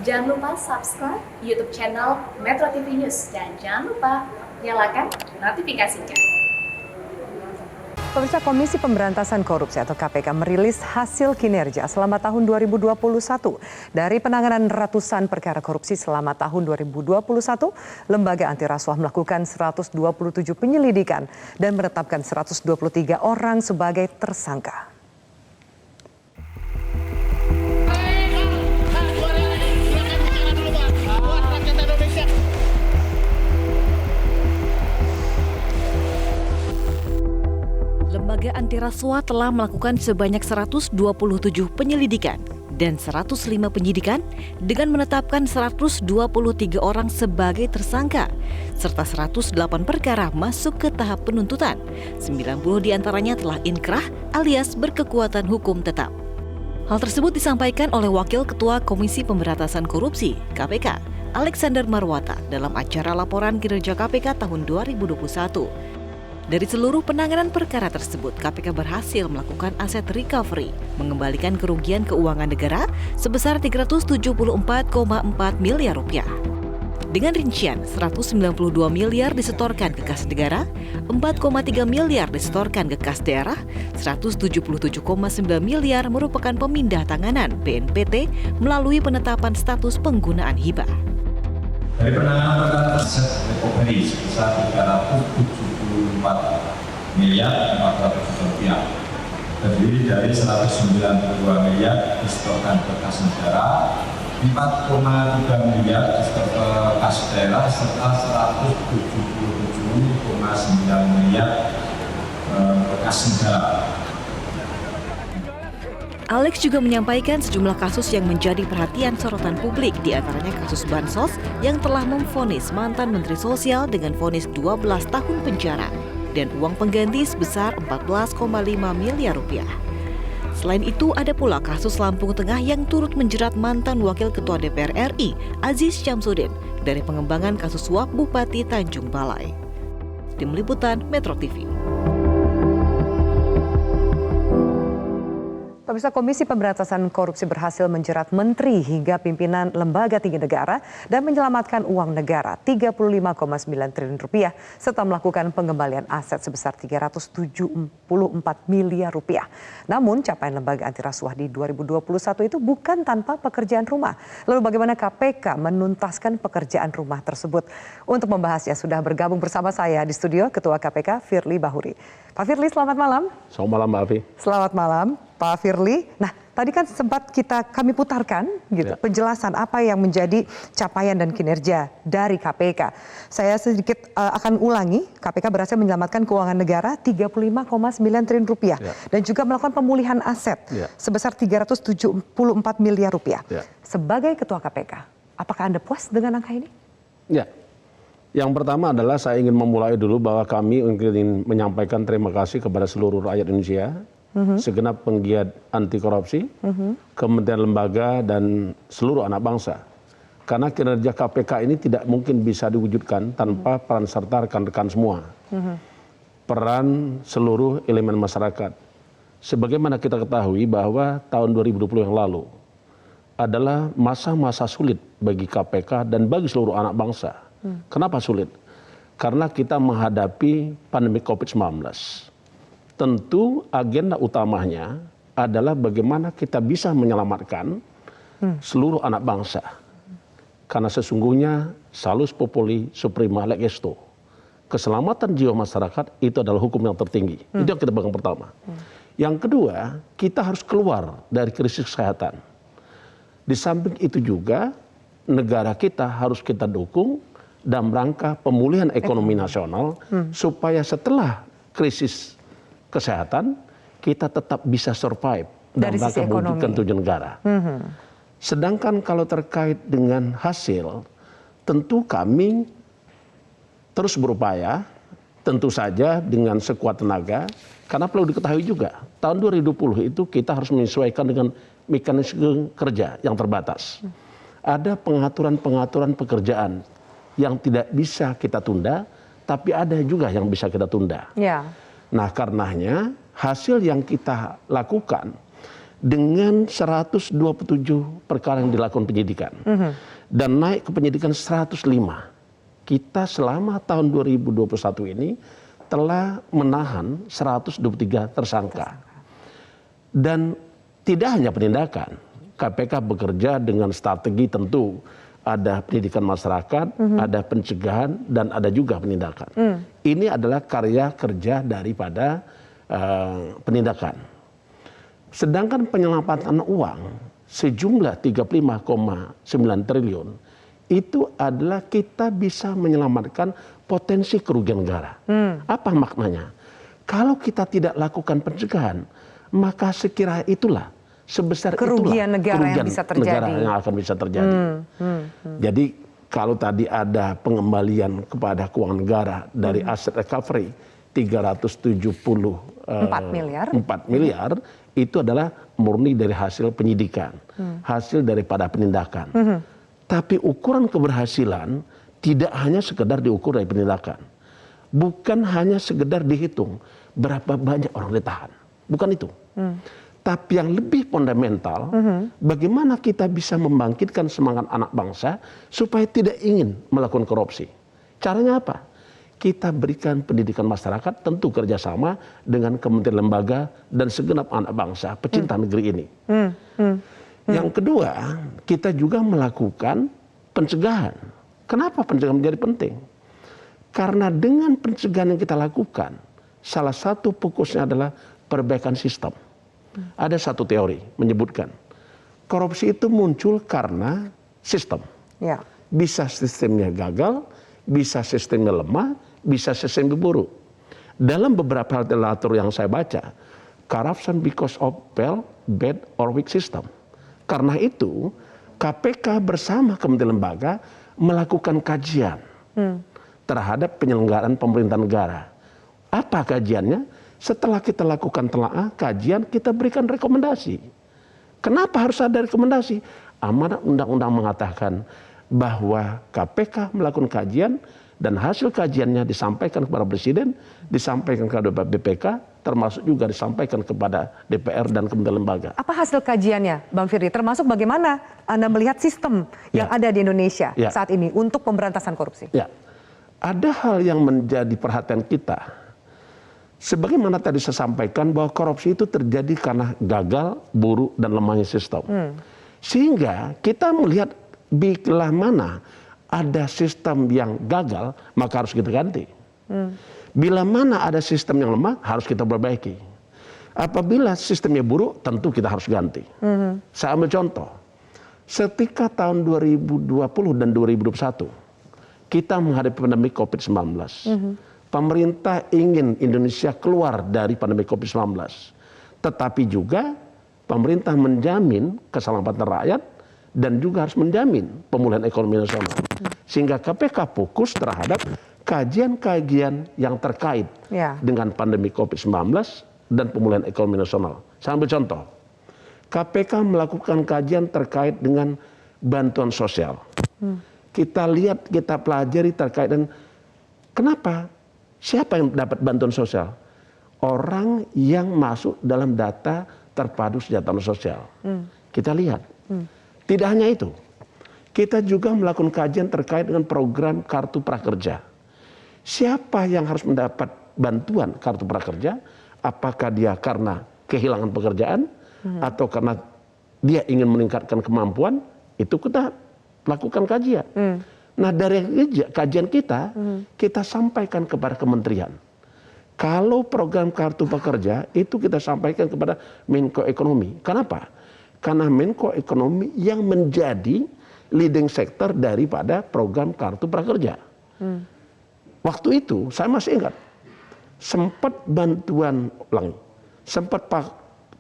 Jangan lupa subscribe YouTube channel Metro TV News dan jangan lupa nyalakan notifikasinya. Pemirsa, Komisi Pemberantasan Korupsi atau KPK merilis hasil kinerja selama tahun 2021. Dari penanganan ratusan perkara korupsi selama tahun 2021, Lembaga Anti Rasuah melakukan 127 penyelidikan dan menetapkan 123 orang sebagai tersangka. Lembaga Anti Rasuah telah melakukan sebanyak 127 penyelidikan dan 105 penyidikan dengan menetapkan 123 orang sebagai tersangka, serta 108 perkara masuk ke tahap penuntutan. 90 diantaranya telah inkrah alias berkekuatan hukum tetap. Hal tersebut disampaikan oleh Wakil Ketua Komisi Pemberantasan Korupsi (KPK) Alexander Marwata dalam acara laporan kinerja KPK tahun 2021. Dari seluruh penanganan perkara tersebut, KPK berhasil melakukan aset recovery, mengembalikan kerugian keuangan negara sebesar 374,4 miliar rupiah. Dengan rincian, 192 miliar disetorkan ke kas negara, 4,3 miliar disetorkan ke kas daerah, 177,9 miliar merupakan pemindah tanganan BNPT melalui penetapan status penggunaan hibah. Dari penanganan perkara aset recovery sebesar 374 miliar 400 juta rupiah, terdiri dari 192 miliar disetorkan ke kas negara, 4,3 miliar disetor ke kas daerah, serta 177,9 miliar ke kas negara. Alex juga menyampaikan sejumlah kasus yang menjadi perhatian sorotan publik, di antaranya kasus Bansos yang telah memvonis mantan Menteri Sosial dengan vonis 12 tahun penjara dan uang pengganti sebesar 14,5 miliar rupiah. Selain itu, ada pula kasus Lampung Tengah yang turut menjerat mantan Wakil Ketua DPR RI, Aziz Syamsuddin, dari pengembangan kasus suap Bupati Tanjung Balai. Tim Liputan Metro TV. Pemirsa, Komisi Pemberantasan Korupsi berhasil menjerat menteri hingga pimpinan lembaga tinggi negara dan menyelamatkan uang negara 35,9 triliun rupiah serta melakukan pengembalian aset sebesar 374 miliar rupiah. Namun capaian lembaga anti rasuah di 2021 itu bukan tanpa pekerjaan rumah. Lalu bagaimana KPK menuntaskan pekerjaan rumah tersebut? Untuk membahasnya sudah bergabung bersama saya di studio Ketua KPK Firly Bahuri. Pak Firly, selamat malam. Selamat malam, Mbak Afi. Selamat malam, Pak Firly. Nah, tadi kan sempat kami putarkan gitu penjelasan apa yang menjadi capaian dan kinerja dari KPK. Saya sedikit akan ulangi. KPK berhasil menyelamatkan keuangan negara 35,9 triliun rupiah dan juga melakukan pemulihan aset sebesar 374 miliar rupiah. Sebagai Ketua KPK, apakah Anda puas dengan angka ini? Ya. Yang pertama adalah saya ingin memulai dulu bahwa kami ingin menyampaikan terima kasih kepada seluruh rakyat Indonesia, segenap penggiat anti korupsi, kementerian lembaga dan seluruh anak bangsa. Karena kinerja KPK ini tidak mungkin bisa diwujudkan tanpa peran serta rekan-rekan semua. Peran seluruh elemen masyarakat. Sebagaimana kita ketahui bahwa tahun 2020 yang lalu adalah masa-masa sulit bagi KPK dan bagi seluruh anak bangsa. Kenapa sulit? Karena kita menghadapi pandemi COVID-19. Tentu agenda utamanya adalah bagaimana kita bisa menyelamatkan seluruh anak bangsa. Karena sesungguhnya salus populi suprema lex esto. Keselamatan jiwa masyarakat itu adalah hukum yang tertinggi. Itu yang kita pegang pertama. Yang kedua, kita harus keluar dari krisis kesehatan. Di samping itu juga negara kita harus kita dukung dalam rangka pemulihan ekonomi nasional supaya setelah krisis kesehatan kita tetap bisa survive dalam rangka mewujudkan tujuan negara. Sedangkan kalau terkait dengan hasil, tentu kami terus berupaya, tentu saja dengan sekuat tenaga, karena perlu diketahui juga tahun 2020 itu kita harus menyesuaikan dengan mekanisme kerja yang terbatas. Ada pengaturan-pengaturan pekerjaan yang tidak bisa kita tunda, tapi ada juga yang bisa kita tunda. Nah, karenanya hasil yang kita lakukan dengan 127 perkara yang dilakukan penyidikan. Dan naik ke penyidikan 105. Kita selama tahun 2021 ini telah menahan 123 tersangka. Dan tidak hanya penindakan, KPK bekerja dengan strategi tentu. Ada pendidikan masyarakat, ada pencegahan, dan ada juga penindakan. Ini adalah karya kerja daripada penindakan. Sedangkan penyelamatan uang sejumlah 35,9 triliun itu adalah kita bisa menyelamatkan potensi kerugian negara. Apa maknanya? Kalau kita tidak lakukan pencegahan, maka sekira itulah sebesar Kerugian itulah negara yang bisa terjadi. negara yang akan bisa terjadi. Jadi kalau tadi ada pengembalian kepada keuangan negara dari aset recovery 374 miliar itu adalah murni dari hasil penyidikan, hasil daripada penindakan. Tapi ukuran keberhasilan tidak hanya sekedar diukur dari penindakan. Bukan hanya sekedar dihitung berapa banyak orang ditahan. Bukan itu. Tapi yang lebih fundamental, bagaimana kita bisa membangkitkan semangat anak bangsa supaya tidak ingin melakukan korupsi. Caranya apa? Kita berikan pendidikan masyarakat, tentu kerjasama dengan kementerian lembaga dan segenap anak bangsa, pecinta negeri ini. Yang kedua, kita juga melakukan pencegahan. Kenapa pencegahan menjadi penting? Karena dengan pencegahan yang kita lakukan, salah satu fokusnya adalah perbaikan sistem. Ada satu teori menyebutkan korupsi itu muncul karena sistem. Ya. Bisa sistemnya gagal, bisa sistemnya lemah, bisa sistemnya buruk. Dalam beberapa literatur yang saya baca, corruption because of bad or weak system. Karena itu, KPK bersama kementerian lembaga melakukan kajian terhadap penyelenggaraan pemerintahan negara. Apa kajiannya? Setelah kita lakukan telaah, kajian, kita berikan rekomendasi. Kenapa harus ada rekomendasi? Amanat undang-undang mengatakan bahwa KPK melakukan kajian dan hasil kajiannya disampaikan kepada Presiden, disampaikan kepada BPK, termasuk juga disampaikan kepada DPR dan kementerian lembaga. Apa hasil kajiannya, Bang Firdy? Termasuk bagaimana Anda melihat sistem yang ada di Indonesia saat ini untuk pemberantasan korupsi? Ya, ada hal yang menjadi perhatian kita. Sebagaimana tadi saya sampaikan bahwa korupsi itu terjadi karena gagal, buruk, dan lemahnya sistem. Sehingga kita melihat bila mana ada sistem yang gagal, maka harus kita ganti. Bila mana ada sistem yang lemah, harus kita perbaiki. Apabila sistemnya buruk, tentu kita harus ganti. Saya ambil contoh. Ketika tahun 2020 dan 2021, kita menghadapi pandemi COVID-19. Pemerintah ingin Indonesia keluar dari pandemi COVID-19. Tetapi juga pemerintah menjamin keselamatan rakyat dan juga harus menjamin pemulihan ekonomi nasional. Sehingga KPK fokus terhadap kajian-kajian yang terkait dengan pandemi COVID-19 dan pemulihan ekonomi nasional. Saya ambil contoh. KPK melakukan kajian terkait dengan bantuan sosial. Kita lihat, kita pelajari terkait dengan kenapa? Siapa yang dapat bantuan sosial? Orang yang masuk dalam data terpadu kesejahteraan sosial. Kita lihat. Tidak hanya itu. Kita juga melakukan kajian terkait dengan program Kartu Prakerja. Siapa yang harus mendapat bantuan Kartu Prakerja? Apakah dia karena kehilangan pekerjaan atau karena dia ingin meningkatkan kemampuan? Itu kita lakukan kajian. Nah, dari kajian kita, kita sampaikan kepada kementerian. Kalau program Kartu Prakerja itu kita sampaikan kepada Menko Ekonomi. Kenapa? Karena Menko Ekonomi yang menjadi leading sector daripada program Kartu Prakerja. Waktu itu saya masih ingat, sempat bantuan ulangi, sempat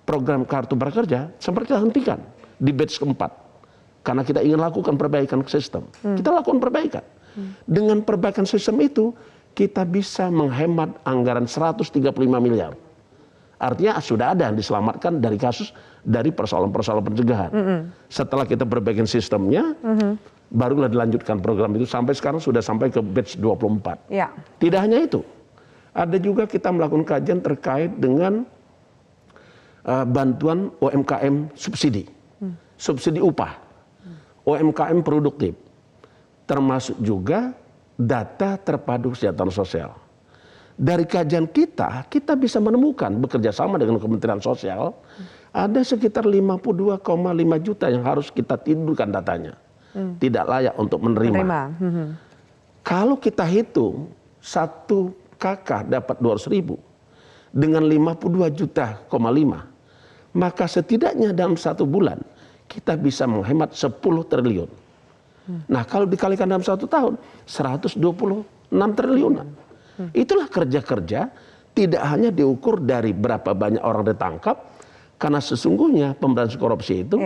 program Kartu Prakerja sempat kita hentikan di batch keempat. Karena kita ingin lakukan perbaikan sistem. Kita lakukan perbaikan. Dengan perbaikan sistem itu, kita bisa menghemat anggaran 135 miliar. Artinya sudah ada yang diselamatkan dari kasus, dari persoalan-persoalan pencegahan. Setelah kita perbaikan sistemnya, barulah dilanjutkan program itu. Sampai sekarang sudah sampai ke batch 24. Tidak hanya itu. Ada juga kita melakukan kajian terkait dengan bantuan UMKM subsidi, subsidi upah, UMKM produktif, termasuk juga data terpadu kesejahteraan sosial. Dari kajian kita bisa menemukan bekerja sama dengan Kementerian Sosial, ada sekitar 52,5 juta yang harus kita tidurkan datanya. Tidak layak untuk menerima. Kalau kita hitung, satu kakak dapat 200.000 dengan 52,5 juta, maka setidaknya dalam 1 bulan kita bisa menghemat 10 triliun. Nah kalau dikalikan dalam 1 tahun, 126 triliunan. Itulah kerja-kerja, tidak hanya diukur dari berapa banyak orang ditangkap, karena sesungguhnya pemberantasan korupsi itu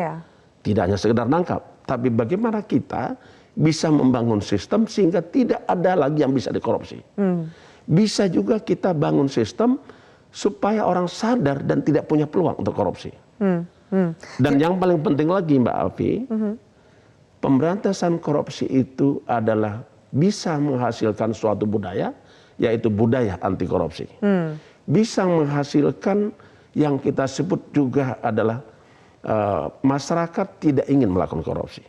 tidak hanya sekedar nangkap, tapi bagaimana kita bisa membangun sistem sehingga tidak ada lagi yang bisa dikorupsi. Bisa juga kita bangun sistem supaya orang sadar dan tidak punya peluang untuk korupsi. Dan yang paling penting lagi Mbak Afi, pemberantasan korupsi itu adalah bisa menghasilkan suatu budaya, yaitu budaya anti korupsi. Bisa menghasilkan yang kita sebut juga adalah masyarakat tidak ingin melakukan korupsi.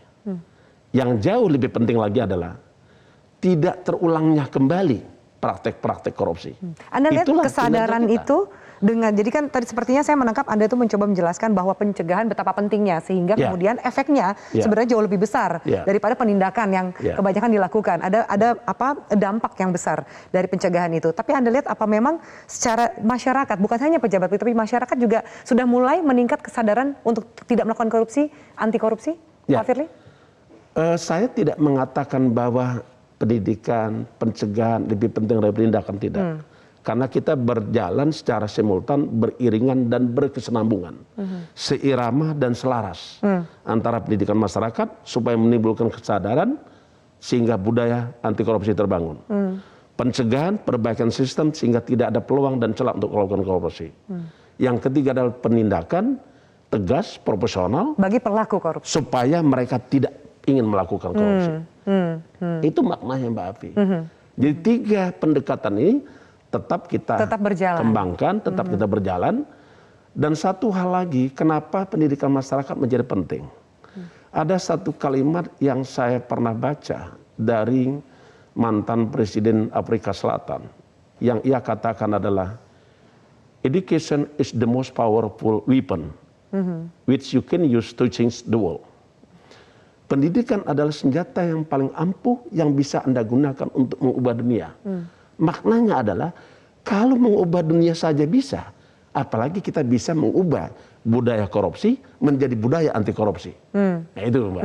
Yang jauh lebih penting lagi adalah tidak terulangnya kembali praktek-praktek korupsi. Anda lihat Itulah kesadaran kinerja kita. itu dengan, jadi kan tadi sepertinya saya menangkap Anda itu mencoba menjelaskan bahwa pencegahan betapa pentingnya sehingga kemudian efeknya sebenarnya jauh lebih besar daripada penindakan yang kebanyakan dilakukan. Ada dampak yang besar dari pencegahan itu. Tapi Anda lihat apa memang secara masyarakat, bukan hanya pejabat tapi masyarakat juga sudah mulai meningkat kesadaran untuk tidak melakukan korupsi, anti korupsi, Pak Firly? Saya tidak mengatakan bahwa pendidikan, pencegahan lebih penting dari penindakan, tidak. Karena kita berjalan secara simultan, beriringan dan berkesinambungan. Seirama dan selaras antara pendidikan masyarakat supaya menimbulkan kesadaran sehingga budaya anti korupsi terbangun. Pencegahan, perbaikan sistem sehingga tidak ada peluang dan celah untuk melakukan korupsi. Yang ketiga adalah penindakan tegas, proporsional Bagi pelaku korupsi. supaya mereka tidak ingin melakukan korupsi. Itu maknanya Mbak Afi. Jadi 3 pendekatan ini tetap kita berjalan. kembangkan, tetap kita berjalan. Dan satu hal lagi, kenapa pendidikan masyarakat menjadi penting? Ada satu kalimat yang saya pernah baca dari mantan Presiden Afrika Selatan, yang ia katakan adalah, education is the most powerful weapon which you can use to change the world. Pendidikan adalah senjata yang paling ampuh yang bisa Anda gunakan untuk mengubah dunia. Maknanya adalah kalau mengubah dunia saja bisa, apalagi kita bisa mengubah budaya korupsi menjadi budaya anti korupsi. Nah itu Mbak.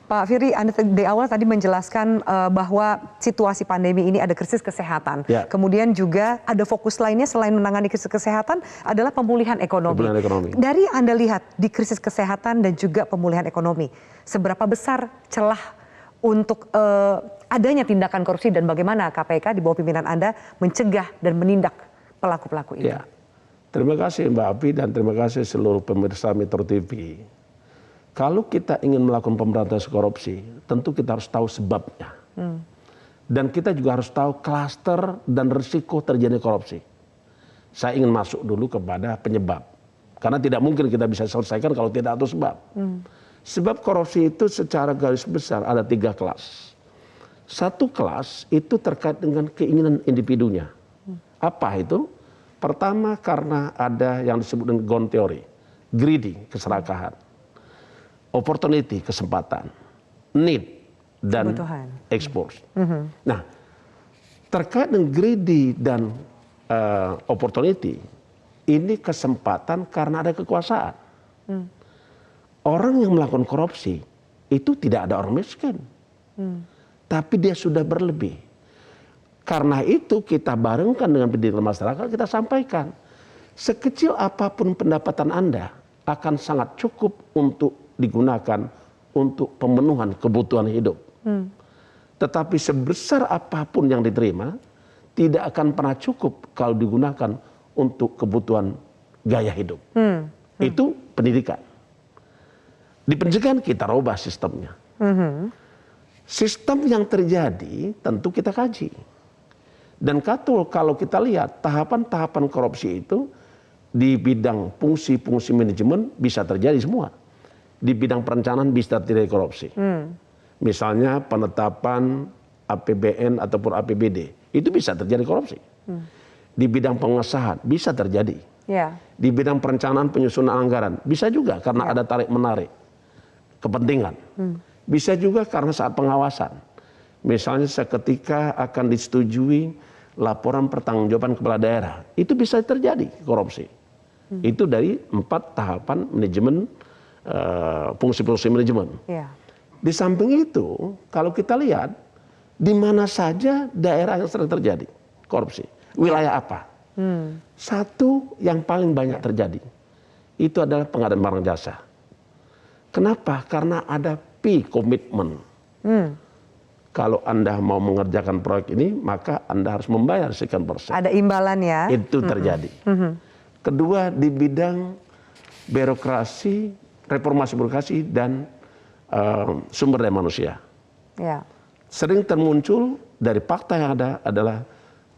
Pak Firly, Anda di awal tadi menjelaskan bahwa situasi pandemi ini ada krisis kesehatan. Kemudian juga ada fokus lainnya selain menangani krisis kesehatan adalah pemulihan ekonomi. Pemulihan ekonomi. Dari Anda lihat di krisis kesehatan dan juga pemulihan ekonomi, seberapa besar celah untuk adanya tindakan korupsi dan bagaimana KPK di bawah pimpinan Anda mencegah dan menindak pelaku-pelaku itu? Terima kasih Mbak Afi dan terima kasih seluruh pemirsa Metro TV. Kalau kita ingin melakukan pemberantasan korupsi, tentu kita harus tahu sebabnya. Dan kita juga harus tahu klaster dan risiko terjadi korupsi. Saya ingin masuk dulu kepada penyebab. Karena tidak mungkin kita bisa selesaikan kalau tidak tahu sebab. Sebab korupsi itu secara garis besar ada 3 kelas. Satu kelas itu terkait dengan keinginan individunya. Apa itu? Pertama karena ada yang disebut dengan Gon Theory. Greedy, keserakahan. Opportunity, kesempatan, need, dan expose. Nah, terkait dengan greedy dan opportunity, ini kesempatan karena ada kekuasaan. Orang yang melakukan korupsi, itu tidak ada orang miskin. Tapi dia sudah berlebih. Karena itu kita barengkan dengan pendidikan masyarakat, kita sampaikan. Sekecil apapun pendapatan Anda, akan sangat cukup untuk digunakan untuk pemenuhan kebutuhan hidup. Tetapi sebesar apapun yang diterima, tidak akan pernah cukup kalau digunakan untuk kebutuhan gaya hidup. Itu pendidikan. Di pencegahan kita rubah sistemnya. Sistem yang terjadi tentu kita kaji. Dan kalau kita lihat tahapan-tahapan korupsi itu Di bidang fungsi-fungsi manajemen bisa terjadi semua. Di bidang perencanaan bisa terjadi korupsi. Misalnya penetapan APBN ataupun APBD, itu bisa terjadi korupsi. Di bidang pengesahan bisa terjadi. Di bidang perencanaan penyusunan anggaran bisa juga karena ada tarik-menarik kepentingan. Bisa juga karena saat pengawasan. Misalnya seketika akan disetujui laporan pertanggungjawaban kepala daerah, itu bisa terjadi korupsi. Itu dari 4 tahapan manajemen, fungsi-fungsi manajemen. Di samping itu, kalau kita lihat di mana saja daerah yang sering terjadi korupsi, wilayah apa? Satu yang paling banyak terjadi itu adalah pengadaan barang jasa. Kenapa? Karena ada P komitmen. Kalau Anda mau mengerjakan proyek ini, maka Anda harus membayar sekian persen. Ada imbalan ya. Itu terjadi. Kedua, di bidang birokrasi, reformasi birokrasi dan sumber daya manusia. Sering termuncul dari fakta yang ada adalah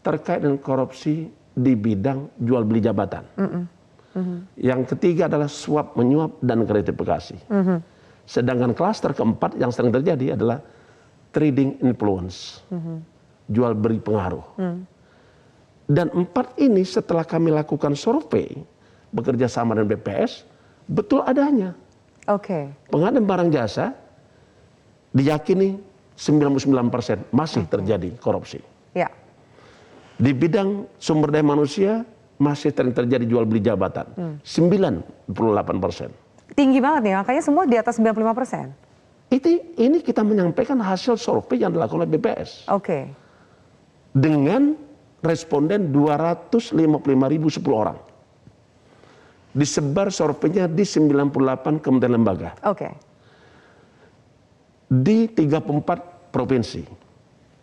terkait dengan korupsi di bidang jual beli jabatan. Yang ketiga adalah suap menyuap dan gratifikasi. Sedangkan klaster keempat yang sering terjadi adalah trading influence, jual beli pengaruh. Dan 4 ini setelah kami lakukan survei bekerja sama dengan BPS, betul adanya. Pengadaan barang jasa diyakini 99% masih terjadi korupsi. Di bidang sumber daya manusia masih sering terjadi jual beli jabatan, 98%. Tinggi banget nih, angkanya semua di atas 95%. Ini kita menyampaikan hasil survei yang dilakukan oleh BPS. Dengan responden 255.010 orang. Disebar surveinya di 98 kementerian lembaga. Di 34 provinsi.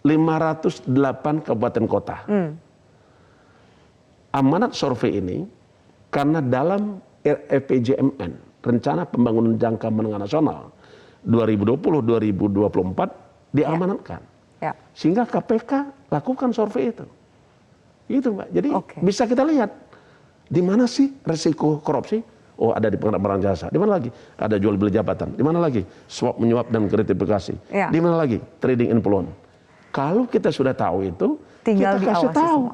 508 kabupaten kota. Amanat survei ini karena dalam RPJMN, Rencana Pembangunan Jangka Menengah Nasional 2020-2024 diamanatkan. Sehingga KPK lakukan survei itu. Itu Mbak. Jadi bisa kita lihat di mana sih resiko korupsi? Oh, ada di pengadaan barang jasa. Di mana lagi? Ada jual beli jabatan. Di mana lagi? Suap menyuap dan gratifikasi. Di mana lagi? Trading influence. Kalau kita sudah tahu itu, tinggal kita kasih tahu.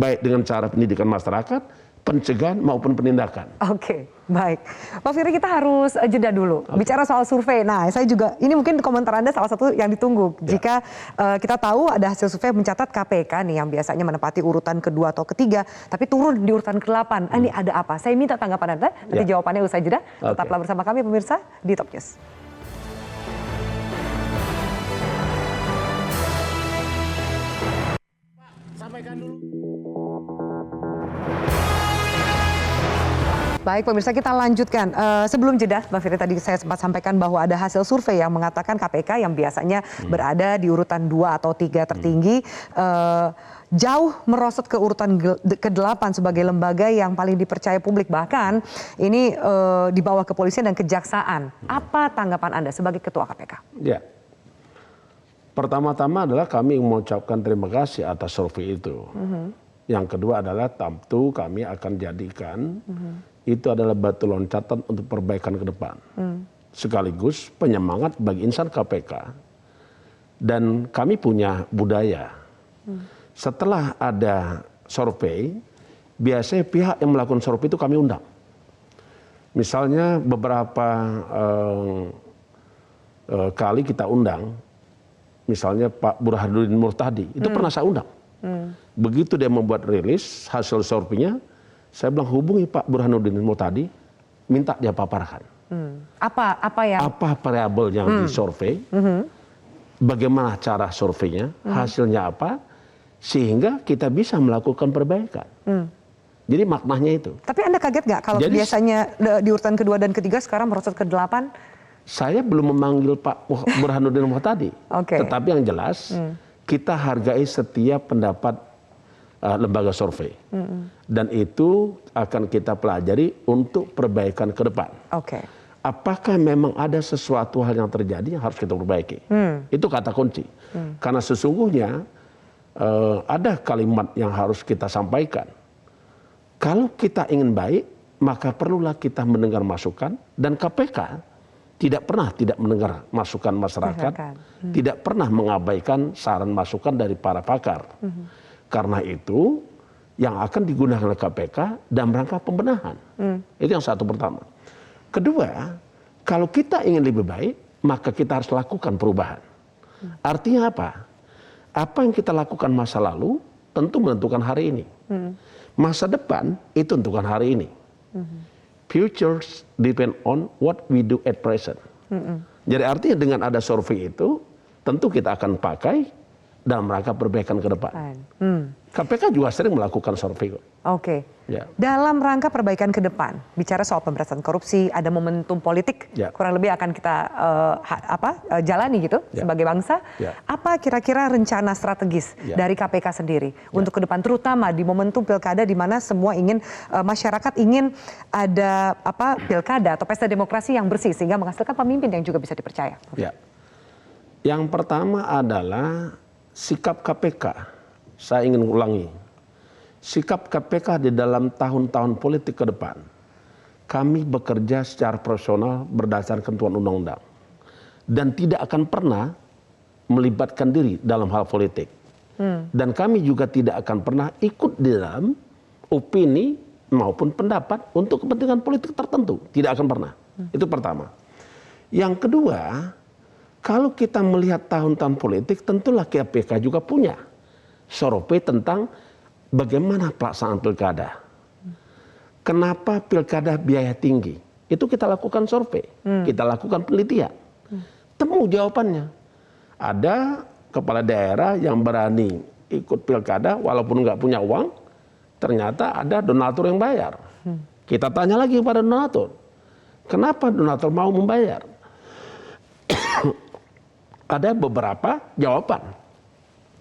Baik dengan cara pendidikan masyarakat, pencegahan maupun penindakan. Baik. Pak Firly, kita harus jeda dulu. Bicara soal survei. Nah, saya juga, ini mungkin komentar Anda salah satu yang ditunggu. Jika kita tahu ada hasil survei mencatat KPK nih yang biasanya menempati urutan kedua atau ketiga, tapi turun di urutan ke-8. Ini ada apa? Saya minta tanggapan Anda, nanti jawabannya usai jeda. Tetaplah bersama kami pemirsa di Top News. Baik pemirsa, kita lanjutkan. Sebelum jeda, Mbak Firly, tadi saya sempat sampaikan bahwa ada hasil survei yang mengatakan KPK yang biasanya berada di urutan 2 atau 3 tertinggi, jauh merosot ke urutan ke-8 sebagai lembaga yang paling dipercaya publik. Bahkan ini di bawah kepolisian dan kejaksaan. Apa tanggapan Anda sebagai Ketua KPK? Ya, pertama-tama adalah kami mengucapkan terima kasih atas survei itu. Yang kedua adalah tentu kami akan jadikan itu adalah batu loncatan untuk perbaikan ke depan. Sekaligus penyemangat bagi insan KPK. Dan kami punya budaya. Setelah ada survei, biasanya pihak yang melakukan survei itu kami undang. Misalnya beberapa kali kita undang, misalnya Pak Burhanuddin Murtadi, itu pernah saya undang. Begitu dia membuat rilis hasil surveinya, saya bilang hubungi Pak Burhanuddin Murtadi, minta dia paparkan. Apa variabel yang disurvei, bagaimana cara surveinya, hasilnya apa, sehingga kita bisa melakukan perbaikan. Jadi maknanya itu. Tapi Anda kaget nggak kalau biasanya di urutan kedua dan ketiga sekarang merosot ke-8? Saya belum memanggil Pak Burhanuddin Murtadi, tetapi yang jelas kita hargai setiap pendapat lembaga survei. Dan itu akan kita pelajari untuk perbaikan ke depan. Apakah memang ada sesuatu hal yang terjadi yang harus kita perbaiki? Itu kata kunci. Karena sesungguhnya ada kalimat yang harus kita sampaikan. Kalau kita ingin baik, maka perlulah kita mendengar masukan, dan KPK tidak pernah tidak mendengar masukan masyarakat, tidak pernah mengabaikan saran masukan dari para pakar. Karena itu yang akan digunakan oleh KPK dalam rangka pembenahan. Itu yang satu pertama. Kedua, kalau kita ingin lebih baik, maka kita harus lakukan perubahan. Artinya apa? Apa yang kita lakukan masa lalu tentu menentukan hari ini. Masa depan itu tentukan hari ini. Futures depend on what we do at present. Jadi artinya dengan ada survei itu, tentu kita akan pakai dalam rangka perbaikan ke depan. KPK juga sering melakukan survei. Oke. Ya. Dalam rangka perbaikan ke depan, bicara soal pemberantasan korupsi, ada momentum politik, kurang lebih akan kita jalani gitu sebagai bangsa. Apa kira-kira rencana strategis dari KPK sendiri untuk ke depan, terutama di momentum pilkada, di mana semua ingin masyarakat ingin ada pilkada atau pesta demokrasi yang bersih sehingga menghasilkan pemimpin yang juga bisa dipercaya. Ya. Yang pertama adalah sikap KPK. Saya ingin ulangi, sikap KPK di dalam tahun-tahun politik ke depan, kami bekerja secara profesional berdasarkan ketentuan undang-undang dan tidak akan pernah melibatkan diri dalam hal politik. Dan kami juga tidak akan pernah ikut di dalam opini maupun pendapat untuk kepentingan politik tertentu, tidak akan pernah. Itu pertama. Yang kedua, kalau kita melihat tahun-tahun politik, tentulah KPK juga punya survei tentang bagaimana pelaksanaan pilkada. Kenapa pilkada biaya tinggi? Itu kita lakukan survei, kita lakukan penelitian. Temu jawabannya. Ada kepala daerah yang berani ikut pilkada walaupun nggak punya uang, ternyata ada donatur yang bayar. Kita tanya lagi kepada donatur, kenapa donatur mau membayar? Ada beberapa jawaban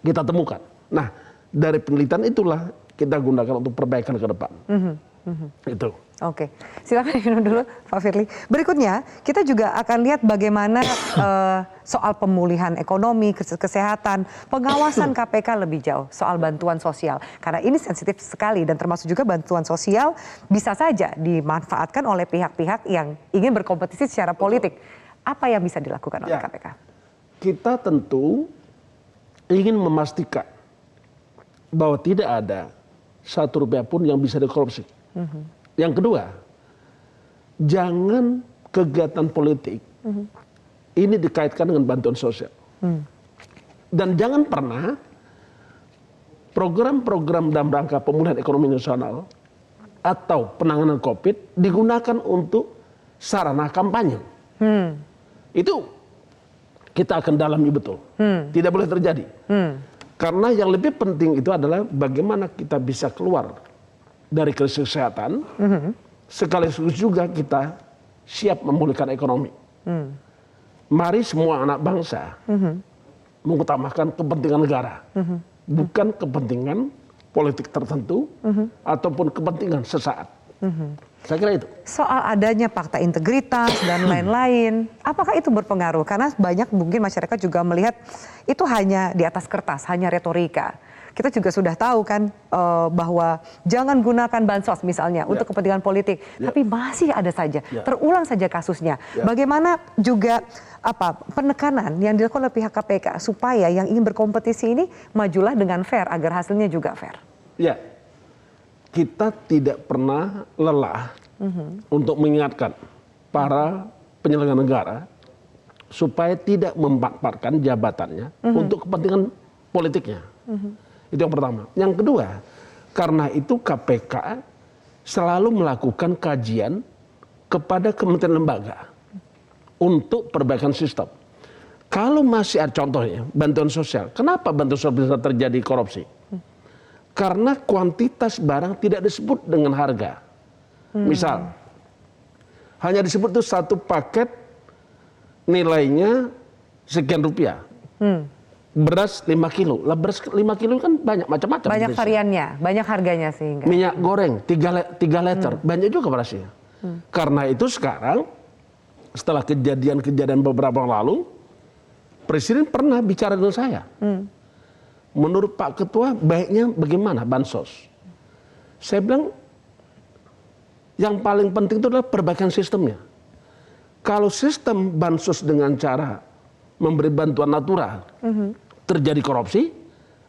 kita temukan. Nah, dari penelitian itulah kita gunakan untuk perbaikan ke depan. Itu. Oke, silakan minum dulu Pak Firly. Berikutnya kita juga akan lihat bagaimana soal pemulihan ekonomi, kesehatan, pengawasan KPK lebih jauh soal bantuan sosial. Karena ini sensitif sekali dan termasuk juga bantuan sosial bisa saja dimanfaatkan oleh pihak-pihak yang ingin berkompetisi secara politik. Apa yang bisa dilakukan oleh KPK? Kita tentu ingin memastikan bahwa tidak ada satu rupiah pun yang bisa dikorupsi. Yang kedua, jangan kegiatan politik ini dikaitkan dengan bantuan sosial. Dan jangan pernah program-program dalam rangka pemulihan ekonomi nasional atau penanganan COVID digunakan untuk sarana kampanye. Itu kita akan dalami betul. Tidak boleh terjadi. Karena yang lebih penting itu adalah bagaimana kita bisa keluar dari krisis kesehatan, sekaligus juga kita siap memulihkan ekonomi. Mari semua anak bangsa mengutamakan kepentingan negara, bukan kepentingan politik tertentu ataupun kepentingan sesaat. Saya kira itu. Soal adanya fakta integritas dan lain-lain, apakah itu berpengaruh? Karena banyak mungkin masyarakat juga melihat itu hanya di atas kertas, hanya retorika. Kita juga sudah tahu kan bahwa jangan gunakan bansos misalnya untuk kepentingan politik, tapi masih ada saja, terulang saja kasusnya. Bagaimana juga penekanan yang dilakukan oleh pihak KPK supaya yang ingin berkompetisi ini majulah dengan fair agar hasilnya juga fair? Ya. Kita tidak pernah lelah untuk mengingatkan para penyelenggara negara supaya tidak memanfaatkan jabatannya untuk kepentingan politiknya. Itu yang pertama. Yang kedua, karena itu KPK selalu melakukan kajian kepada kementerian lembaga untuk perbaikan sistem. Kalau masih ada contohnya bantuan sosial, kenapa bantuan sosial bisa terjadi korupsi? Karena kuantitas barang tidak disebut dengan harga. Misal, hanya disebut itu satu paket nilainya sekian rupiah. Beras 5 kilo. Lah beras 5 kilo kan banyak macam-macam. Banyak variannya, banyak harganya sehingga. Minyak goreng 3 liter, banyak juga berasnya. Karena itu sekarang, setelah kejadian-kejadian beberapa waktu lalu, Presiden pernah bicara dengan saya. Menurut Pak Ketua, baiknya bagaimana bansos? Saya bilang, Yang paling penting itu adalah perbaikan sistemnya. Kalau sistem bansos dengan cara memberi bantuan natural terjadi korupsi,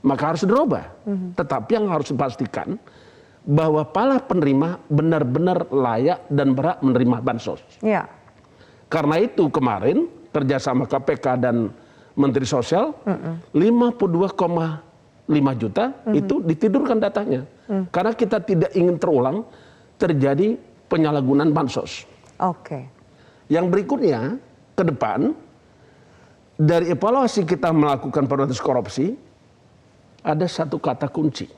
maka harus dirubah. Tetapi yang harus dipastikan bahwa para penerima benar-benar layak dan berhak menerima bansos. Ya. Karena itu kemarin kerjasama KPK dan Menteri Sosial 52,5 juta itu ditidurkan datanya. Karena kita tidak ingin terulang terjadi penyalahgunaan bansos. Oke. Yang berikutnya ke depan dari evaluasi kita melakukan pemberantasan korupsi ada satu kata kunci.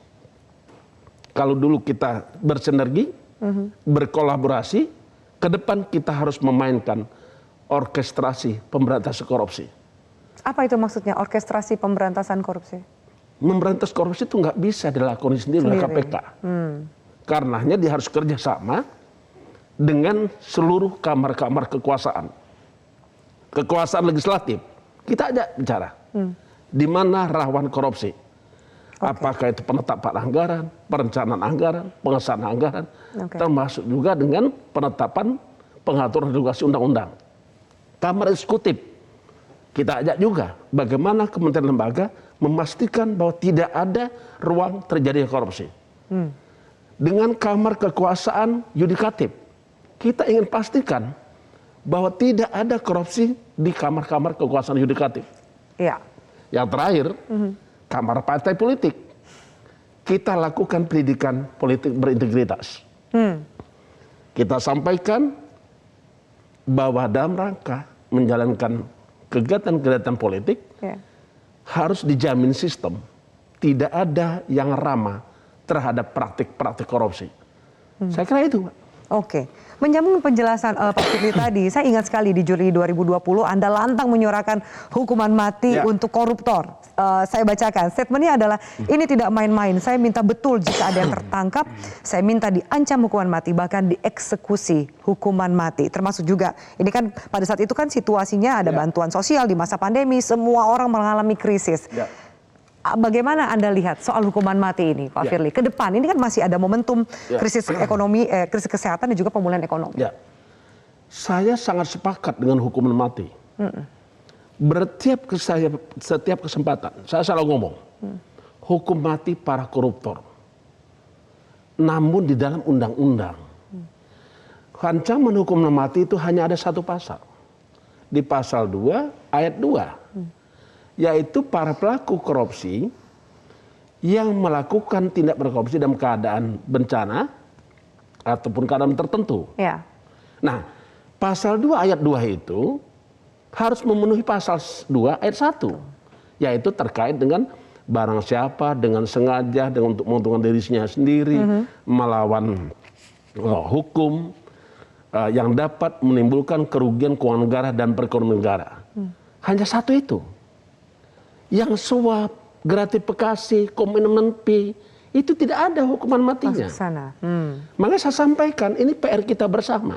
Kalau dulu kita bersinergi, berkolaborasi, ke depan kita harus memainkan orkestrasi pemberantasan korupsi. Apa itu maksudnya orkestrasi pemberantasan korupsi? Memberantas korupsi itu nggak bisa dilakukan sendiri oleh KPK. Karenanya dia harus kerjasama dengan seluruh kamar-kamar kekuasaan. Kekuasaan legislatif, kita ajak bicara. Di mana rawan korupsi. Apakah itu penetapan anggaran, perencanaan anggaran, pengesahan anggaran, termasuk juga dengan penetapan pengaturan regulasi undang-undang. Kamar eksekutif, kita ajak juga bagaimana kementerian lembaga memastikan bahwa tidak ada ruang terjadinya korupsi. Dengan kamar kekuasaan yudikatif, kita ingin pastikan bahwa tidak ada korupsi di kamar-kamar kekuasaan yudikatif. Ya. Yang terakhir, kamar partai politik. Kita lakukan pendidikan politik berintegritas. Kita sampaikan bahwa dalam rangka menjalankan kegiatan-kegiatan politik harus dijamin sistem. Tidak ada yang ramah terhadap praktik-praktik korupsi. Saya kira itu, Pak. Oke, menyambung penjelasan Pak Firly tadi, saya ingat sekali di Juli 2020 Anda lantang menyuarakan hukuman mati untuk koruptor. Saya bacakan, statementnya adalah ini tidak main-main, saya minta betul jika ada yang tertangkap, saya minta diancam hukuman mati, bahkan dieksekusi hukuman mati. Termasuk juga, ini kan pada saat itu kan situasinya ada bantuan sosial di masa pandemi, semua orang mengalami krisis. Bagaimana Anda lihat soal hukuman mati ini, Pak Firly? Ke depan, ini kan masih ada momentum krisis ekonomi, krisis kesehatan dan juga pemulihan ekonomi. Saya sangat sepakat dengan hukuman mati. Setiap kesempatan, saya selalu ngomong, hukum mati para koruptor. Namun di dalam undang-undang, ancaman hukuman mati itu hanya ada satu pasal. Di pasal 2 ayat 2. Yaitu para pelaku korupsi yang melakukan tindak pidana korupsi dalam keadaan bencana ataupun keadaan tertentu. Nah, pasal 2 ayat 2 itu harus memenuhi pasal 2 ayat 1, yaitu terkait dengan barang siapa dengan sengaja dengan untuk menguntungkan dirinya sendiri melawan hukum yang dapat menimbulkan kerugian keuangan negara dan perekonomian negara. Hanya satu itu. Yang suap, gratifikasi, komitmen fee, itu tidak ada hukuman matinya. Makanya saya sampaikan, ini PR kita bersama.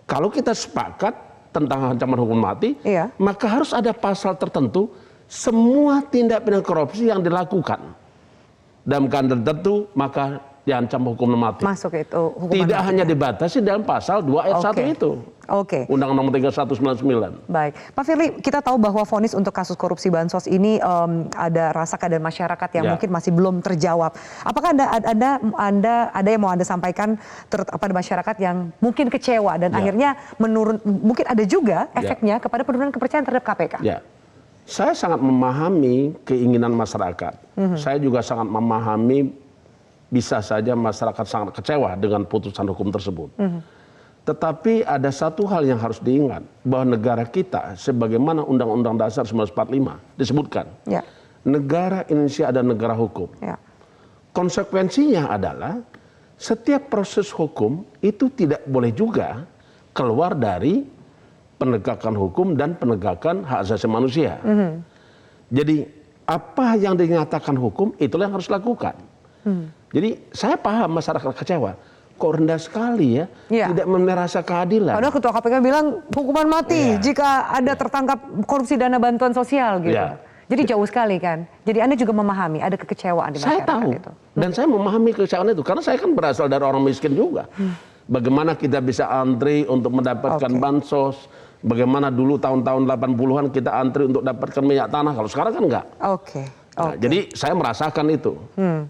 Kalau kita sepakat tentang ancaman hukuman mati, maka harus ada pasal tertentu, semua tindak pidana korupsi yang dilakukan dalam keadaan tertentu, maka diancam hukuman mati. Masuk itu hukuman tidak mati, hanya dibatasi dalam pasal 2 ayat 1 itu. Undang-Undang Nomor 3199. Baik, Pak Firly, kita tahu bahwa vonis untuk kasus korupsi bansos ini ada rasa keadilan masyarakat yang mungkin masih belum terjawab. Apakah ada yang mau Anda sampaikan kepada masyarakat yang mungkin kecewa dan akhirnya menurun, mungkin ada juga efeknya kepada penurunan kepercayaan terhadap KPK? Saya sangat memahami keinginan masyarakat. Saya juga sangat memahami bisa saja masyarakat sangat kecewa dengan putusan hukum tersebut. Tetapi ada satu hal yang harus diingat, bahwa negara kita sebagaimana Undang-Undang Dasar 1945 disebutkan, negara Indonesia adalah negara hukum. Konsekuensinya adalah setiap proses hukum itu tidak boleh juga keluar dari penegakan hukum dan penegakan hak asasi manusia. Jadi apa yang dinyatakan hukum itulah yang harus dilakukan. Jadi saya paham masyarakat kecewa, kok rendah sekali ya, tidak merasa keadilan. Padahal Ketua KPK bilang hukuman mati jika ada tertangkap korupsi dana bantuan sosial gitu. Jadi jauh sekali kan. Jadi Anda juga memahami ada kekecewaan di masyarakat itu. Dan saya memahami kekecewaan itu karena saya kan berasal dari orang miskin juga. Bagaimana kita bisa antri untuk mendapatkan bansos, bagaimana dulu tahun-tahun 80-an kita antri untuk dapatkan minyak tanah, kalau sekarang kan enggak. Nah, jadi saya merasakan itu.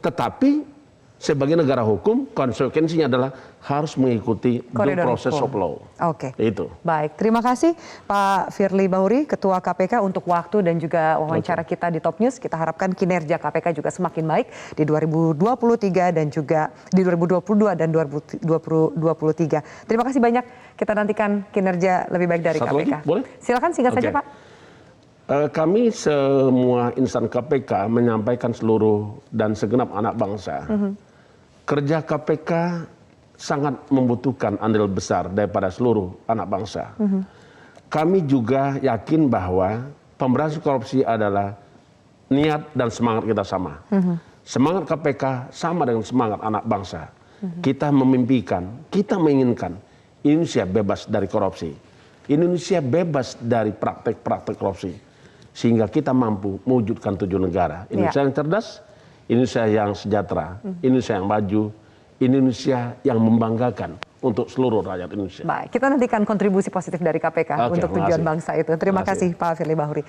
Tetapi sebagai negara hukum, konsekuensinya adalah harus mengikuti due process of law. Itu. Baik, terima kasih Pak Firly Bahuri, Ketua KPK untuk waktu dan juga wawancara kita di Top News. Kita harapkan kinerja KPK juga semakin baik di 2023 dan juga di 2022 dan 2023. Terima kasih banyak. Kita nantikan kinerja lebih baik dari Satu KPK. lagi, boleh? Silakan singkat saja, Pak. Kami semua insan KPK menyampaikan seluruh dan segenap anak bangsa, kerja KPK sangat membutuhkan andil besar daripada seluruh anak bangsa. Kami juga yakin bahwa pemberantasan korupsi adalah niat dan semangat kita sama. Semangat KPK sama dengan semangat anak bangsa. Kita memimpikan, kita menginginkan Indonesia bebas dari korupsi. Indonesia bebas dari praktek-praktek korupsi. Sehingga kita mampu mewujudkan tujuan negara. Indonesia yang cerdas, Indonesia yang sejahtera, Indonesia yang maju, Indonesia yang membanggakan untuk seluruh rakyat Indonesia. Baik, kita nantikan kontribusi positif dari KPK untuk tujuan bangsa itu. Terima kasih Pak Firly Bahuri.